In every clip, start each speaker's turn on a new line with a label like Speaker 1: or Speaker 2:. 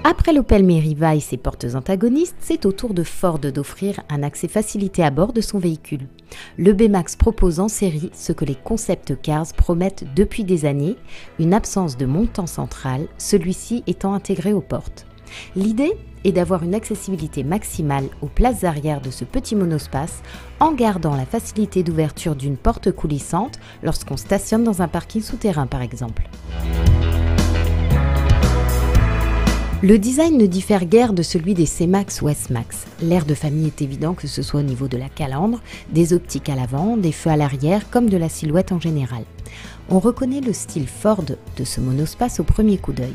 Speaker 1: Après l'Opel Meriva et ses portes antagonistes, c'est au tour de Ford d'offrir un accès facilité à bord de son véhicule. Le B-Max propose en série ce que les concept cars promettent depuis des années, une absence de montant central, celui-ci étant intégré aux portes. L'idée est d'avoir une accessibilité maximale aux places arrière de ce petit monospace en gardant la facilité d'ouverture d'une porte coulissante lorsqu'on stationne dans un parking souterrain par exemple. Le design ne diffère guère de celui des C-Max ou S-Max. L'air de famille est évident que ce soit au niveau de la calandre, des optiques à l'avant, des feux à l'arrière comme de la silhouette en général. On reconnaît le style Ford de ce monospace au premier coup d'œil.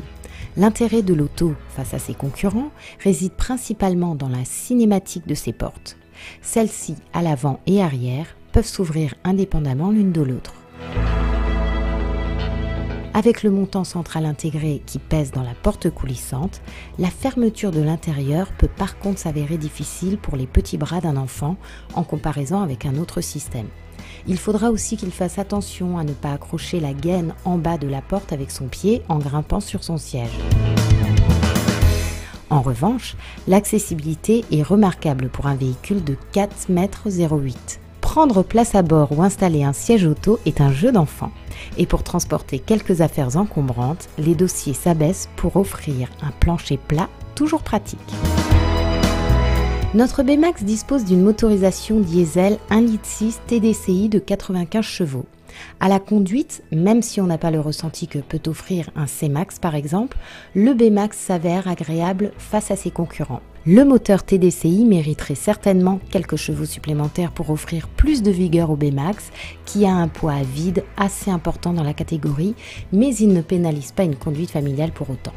Speaker 1: L'intérêt de l'auto face à ses concurrents réside principalement dans la cinématique de ses portes. Celles-ci, à l'avant et arrière, peuvent s'ouvrir indépendamment l'une de l'autre. Avec le montant central intégré qui pèse dans la porte coulissante, la fermeture de l'intérieur peut par contre s'avérer difficile pour les petits bras d'un enfant en comparaison avec un autre système. Il faudra aussi qu'il fasse attention à ne pas accrocher la gaine en bas de la porte avec son pied en grimpant sur son siège. En revanche, l'accessibilité est remarquable pour un véhicule de 4,08 m. Prendre place à bord ou installer un siège auto est un jeu d'enfant. Et pour transporter quelques affaires encombrantes, les dossiers s'abaissent pour offrir un plancher plat toujours pratique. Notre B-Max dispose d'une motorisation diesel 1,6 litre TDCi de 95 chevaux. À la conduite, même si on n'a pas le ressenti que peut offrir un C-Max par exemple, le B-Max s'avère agréable face à ses concurrents. Le moteur TDCi mériterait certainement quelques chevaux supplémentaires pour offrir plus de vigueur au B-Max, qui a un poids à vide assez important dans la catégorie, mais il ne pénalise pas une conduite familiale pour autant.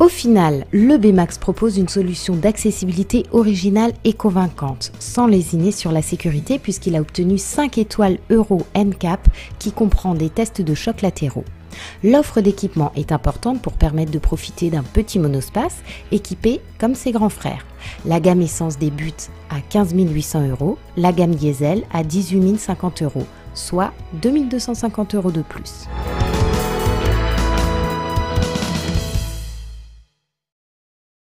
Speaker 1: Au final, le B-Max propose une solution d'accessibilité originale et convaincante, sans lésiner sur la sécurité puisqu'il a obtenu 5 étoiles Euro NCAP qui comprend des tests de chocs latéraux. L'offre d'équipement est importante pour permettre de profiter d'un petit monospace équipé comme ses grands frères. La gamme essence débute à 15 800 €, la gamme diesel à 18 050 €, soit 2 250 € de plus.